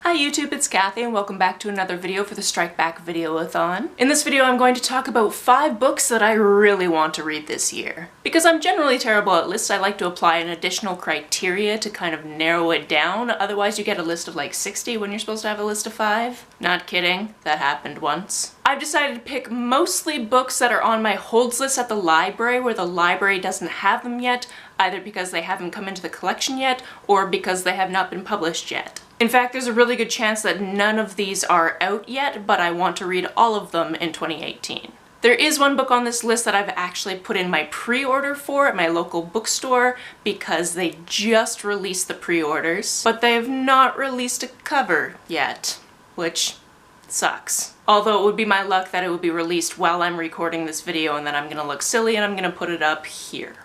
Hi YouTube, it's Kathy and welcome back to another video for the StrikeBackVideoAthon. In this video I'm going to talk about 5 books that I really want to read this year. Because I'm generally terrible at lists, I like to apply an additional criteria to kind of narrow it down, otherwise you get a list of like 60 when you're supposed to have a list of 5. Not kidding, that happened once. I've decided to pick mostly books that are on my holds list at the library where the library doesn't have them yet, either because they haven't come into the collection yet or because they have not been published yet. In fact, there's a really good chance that none of these are out yet, but I want to read all of them in 2018. There is one book on this list that I've actually put in my pre-order for at my local bookstore because they just released the pre-orders, but they have not released a cover yet, which sucks. Although it would be my luck that it would be released while I'm recording this video and then I'm gonna look silly and I'm gonna put it up here.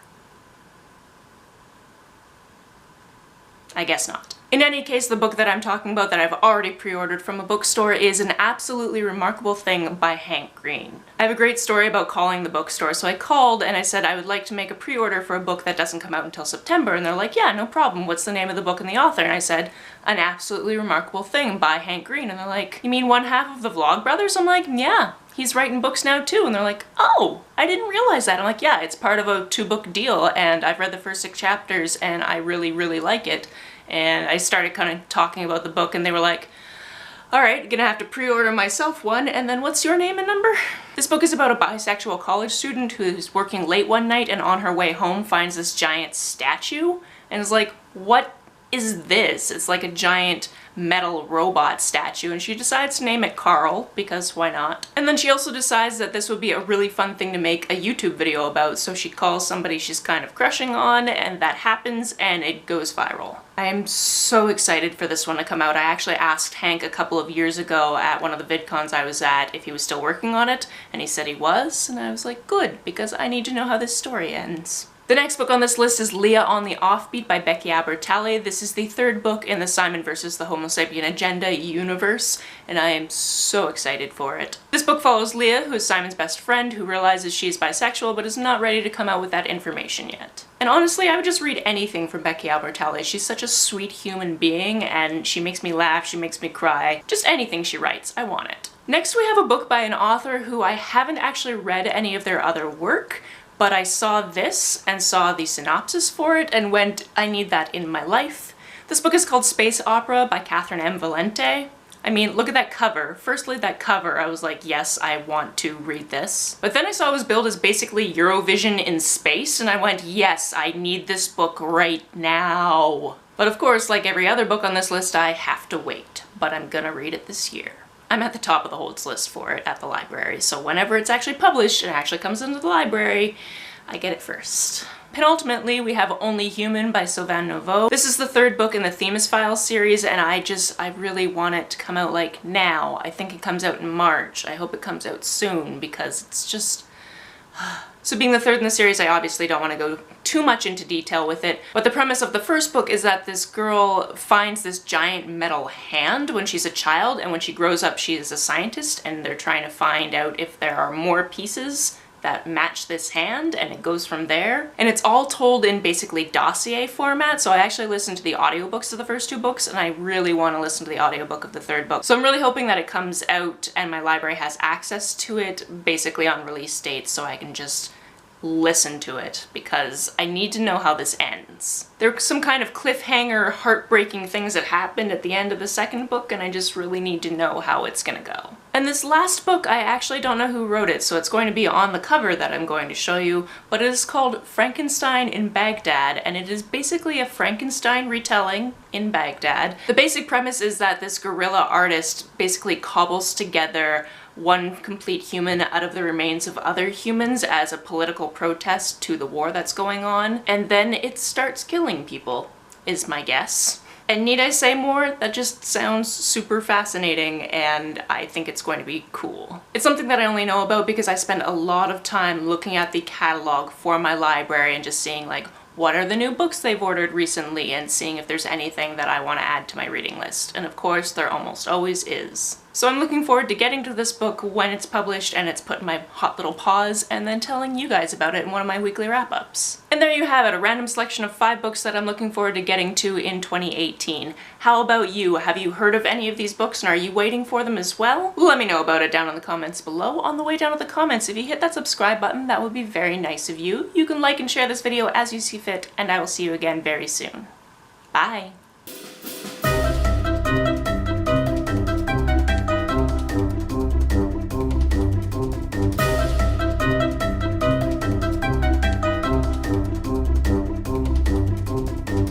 I guess not. In any case, the book that I'm talking about that I've already pre-ordered from a bookstore is An Absolutely Remarkable Thing by Hank Green. I have a great story about calling the bookstore, so I called and I said I would like to make a pre-order for a book that doesn't come out until September, and they're like, yeah, no problem, what's the name of the book and the author? And I said, An Absolutely Remarkable Thing by Hank Green, and they're like, you mean one half of the Vlogbrothers? I'm like, yeah, he's writing books now too, and they're like, oh, I didn't realize that. I'm like, yeah, it's part of a 2-book deal, and I've read the first 6 chapters and I really, really like it. And I started kind of talking about the book and they were like, all right, gonna have to pre-order myself one, and then what's your name and number? This book is about a bisexual college student who is working late one night and on her way home finds this giant statue and is like, what is this? It's like a giant metal robot statue, and she decides to name it Carl, because why not? And then she also decides that this would be a really fun thing to make a YouTube video about, so she calls somebody she's kind of crushing on, and that happens, and it goes viral. I am so excited for this one to come out. I actually asked Hank a couple of years ago at one of the VidCons I was at if he was still working on it, and he said he was, and I was like, good, because I need to know how this story ends. The next book on this list is Leah on the Offbeat by Becky Albertalli. This is the 3rd book in the Simon vs. the Homo Sapien Agenda universe, and I am so excited for it. This book follows Leah, who is Simon's best friend, who realizes she is bisexual but is not ready to come out with that information yet. And honestly, I would just read anything from Becky Albertalli. She's such a sweet human being, and she makes me laugh, she makes me cry. Just anything she writes, I want it. Next we have a book by an author who I haven't actually read any of their other work, but I saw this and saw the synopsis for it and went, I need that in my life. This book is called Space Opera by Catherine M. Valente. I mean, look at that cover. Firstly, that cover, I was like, yes, I want to read this. But then I saw it was billed as basically Eurovision in space, and I went, yes, I need this book right now. But of course, like every other book on this list, I have to wait. But I'm gonna read it this year. I'm at the top of the holds list for it at the library, so whenever it's actually published and actually comes into the library, I get it first. Penultimately, we have Only Human by Sylvain Nouveau. This is the 3rd book in the Themis Files series, and I really want it to come out like now. I think it comes out in March. I hope it comes out soon because it's just... So being the 3rd in the series, I obviously don't want to go too much into detail with it, but the premise of the 1st book is that this girl finds this giant metal hand when she's a child, and when she grows up she is a scientist, and they're trying to find out if there are more pieces that match this hand, and it goes from there. And it's all told in basically dossier format, so I actually listened to the audiobooks of the first 2 books, and I really want to listen to the audiobook of the 3rd book. So I'm really hoping that it comes out and my library has access to it basically on release date so I can just listen to it, because I need to know how this ends. There are some kind of cliffhanger, heartbreaking things that happened at the end of the 2nd book, and I just really need to know how it's gonna go. And this last book, I actually don't know who wrote it, so it's going to be on the cover that I'm going to show you, but it is called Frankenstein in Baghdad, and it is basically a Frankenstein retelling in Baghdad. The basic premise is that this guerrilla artist basically cobbles together one complete human out of the remains of other humans as a political protest to the war that's going on, and then it starts killing people, is my guess. And need I say more? That just sounds super fascinating, and I think it's going to be cool. It's something that I only know about because I spend a lot of time looking at the catalog for my library and just seeing like, what are the new books they've ordered recently, and seeing if there's anything that I want to add to my reading list. And of course, there almost always is. So I'm looking forward to getting to this book when it's published and it's put in my hot little paws, and then telling you guys about it in one of my weekly wrap-ups. And there you have it, a random selection of 5 books that I'm looking forward to getting to in 2018. How about you? Have you heard of any of these books and are you waiting for them as well? Let me know about it down in the comments below. On the way down to the comments, if you hit that subscribe button, that would be very nice of you. You can like and share this video as you see fit, and I will see you again very soon. Bye!